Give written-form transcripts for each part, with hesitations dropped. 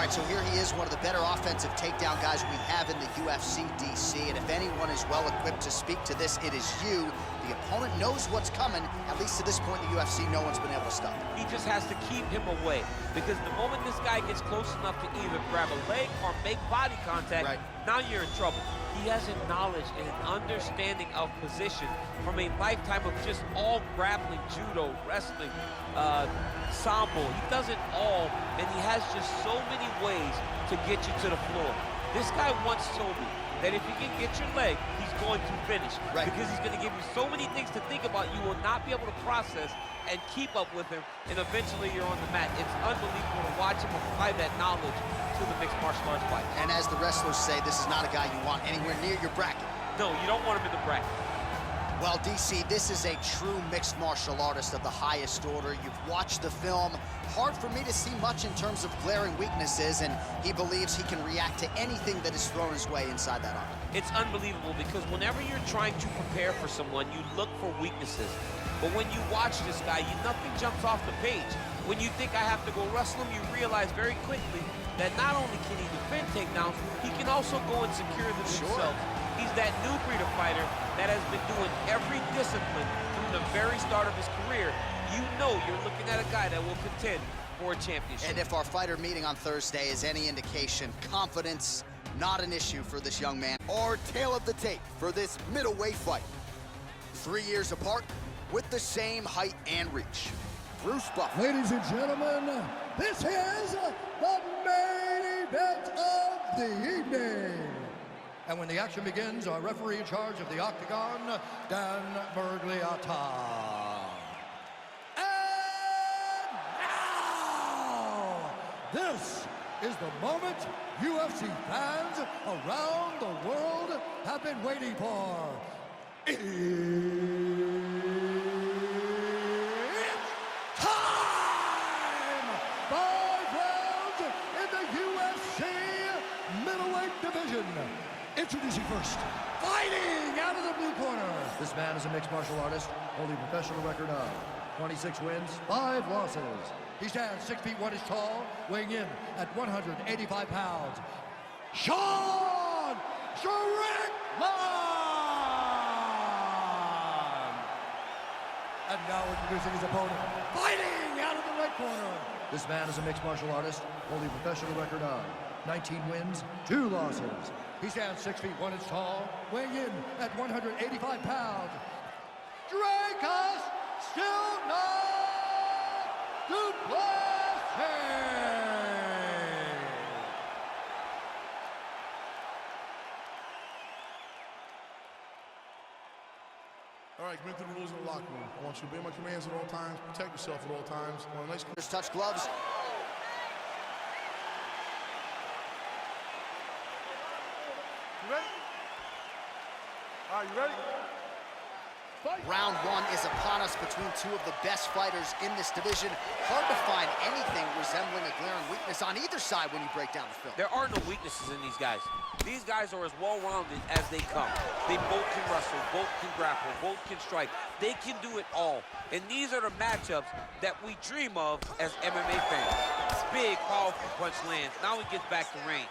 All right, so here he is, one of the better offensive takedown guys we have in the UFC, DC. And if anyone is well-equipped to speak to this, it is you. The opponent knows what's coming. At least to this point in the UFC, no one's been able to stop him. He just has to keep him away, because the moment this guy gets close enough to either grab a leg or make body contact, now you're in trouble. He has a knowledge and an understanding of position from a lifetime of just all grappling, judo, wrestling, sambo. He does it all, and he has just so many ways to get you to the floor. This guy once told me that if he can get your leg, he's going to finish. Because he's going to give you so many things to think about, you will not be able to process and keep up with him, and eventually you're on the mat. It's unbelievable to watch him apply that knowledge to the mixed martial arts fight. And as the wrestlers say, this is not a guy you want anywhere near your bracket. No, you don't want him in the bracket. Well, DC, this is a true mixed martial artist of the highest order. You've watched the film. Hard for me to see much in terms of glaring weaknesses, and he believes he can react to anything that is thrown his way inside that arm. It's unbelievable, because whenever you're trying to prepare for someone, you look for weaknesses. But when you watch this guy, nothing jumps off the page. When you think I have to go wrestle him, you realize very quickly that not only can he defend takedowns, he can also go and secure them himself. He's that new breed of fighter that has been doing every discipline from the very start of his career. You know you're looking at a guy that will contend for a championship. And if our fighter meeting on Thursday is any indication, confidence, not an issue for this young man. Our tail of the tape for this middleweight fight. 3 years apart, with the same height and reach. Bruce Buff. Ladies and gentlemen, this is the main event of the evening. And when the action begins, our referee in charge of the Octagon, Dan Miragliotta. And now, this is the moment UFC fans around the world have been waiting for. It's time! 5 rounds in the UFC middleweight division. Introducing first, fighting out of the blue corner. This man is a mixed martial artist, holding a professional record of 26 wins, 5 losses. He stands 6 feet 1 inch tall, weighing in at 185 pounds. Sean Strickland! And now introducing his opponent, fighting out of the right corner. This man is a mixed martial artist, holding a professional record of 19 wins, 2 losses. He stands 6 feet 1 inch tall, weighing in at 185 pounds. Дрикус still not to Plessi. All right, commit to the rules in the locker room. I want you to obey my commands at all times, protect yourself at all times. Nice touch gloves. You ready? All right, you ready? Fight. Round 1 is upon us between 2 of the best fighters in this division. Hard to find anything resembling a glaring weakness on either side when you break down the film. There are no weaknesses in these guys. These guys are as well-rounded as they come. They both can wrestle, both can grapple, both can strike. They can do it all. And these are the matchups that we dream of as MMA fans. Big, powerful punch lands. Now he gets back to range.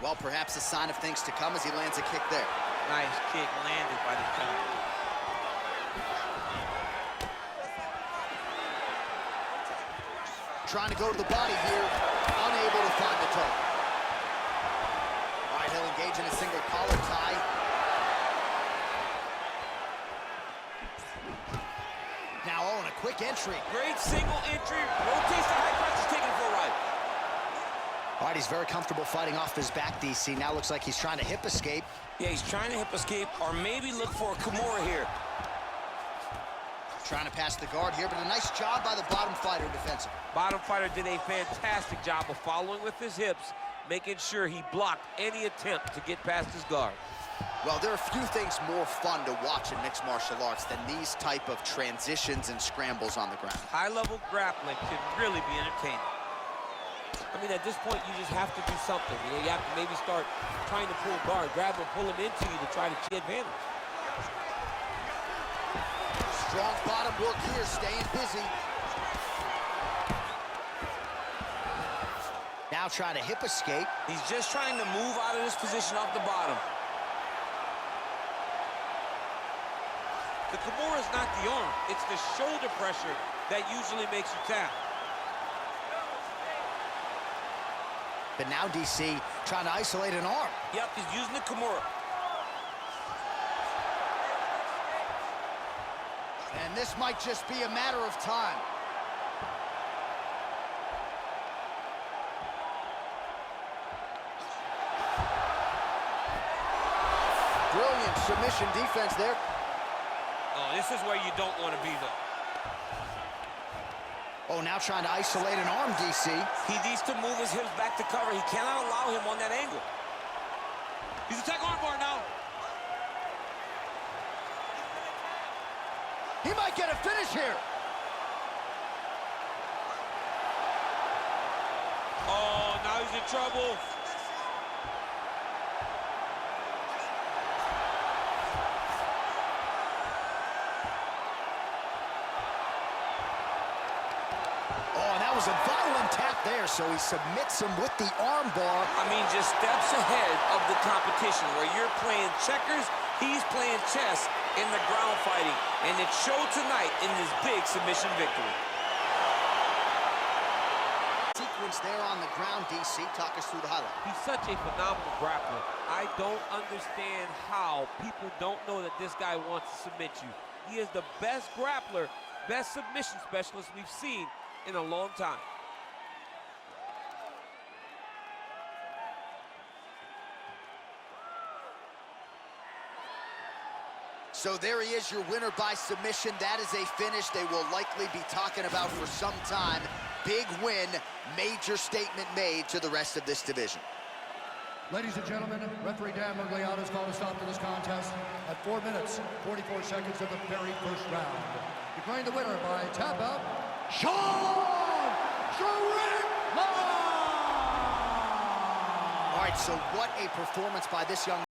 Well, perhaps a sign of things to come as he lands a kick there. Nice kick landed by the counter. Trying to go to the body here, unable to find the target. All right, he'll engage in a single collar tie. Now, oh, and a quick entry. Great single entry, rotates the high punch, is taking it for a ride. All right, he's very comfortable fighting off his back, DC. Now looks like he's trying to hip escape. Yeah, he's trying to hip escape, or maybe look for a Kimura here. Trying to pass the guard here, but a nice job by the bottom fighter defensively. Bottom fighter did a fantastic job of following with his hips, making sure he blocked any attempt to get past his guard. Well, there are few things more fun to watch in mixed martial arts than these type of transitions and scrambles on the ground. High-level grappling can really be entertaining. I mean, at this point, you just have to do something. You know, you have to maybe start trying to pull guard, grab him, pull him into you to try to take advantage. Strong bottom work here, staying busy. Now now trying to hip escape. He's just trying to move out of this position off the bottom. The Kimura is not the arm. It's the shoulder pressure that usually makes you tap. But now DC trying to isolate an arm. Yep, he's using the Kimura. And this might just be a matter of time. Brilliant submission defense there. Oh, this is where you don't want to be, though. Oh, now trying to isolate an arm, DC. He needs to move his hips back to cover. He cannot allow him on that angle. He's attacking armbar now. He might get a finish here. Oh, now he's in trouble. Was a violent tap there, so he submits him with the arm bar. I mean, just steps ahead of the competition. Where you're playing checkers, he's playing chess in the ground fighting. And it showed tonight in this big submission victory. Sequence there on the ground, DC. Talk us through the highlight. He's such a phenomenal grappler. I don't understand how people don't know that this guy wants to submit you. He is the best grappler, best submission specialist we've seen in a long time. So there he is, your winner by submission. That is a finish they will likely be talking about for some time. Big win, major statement made to the rest of this division. Ladies and gentlemen, referee Dan Mugliato's called a stop to this contest at 4 minutes, 44 seconds of the very first round. Declaring the winner by tap out, Sean Strickland! All right, so what a performance by this young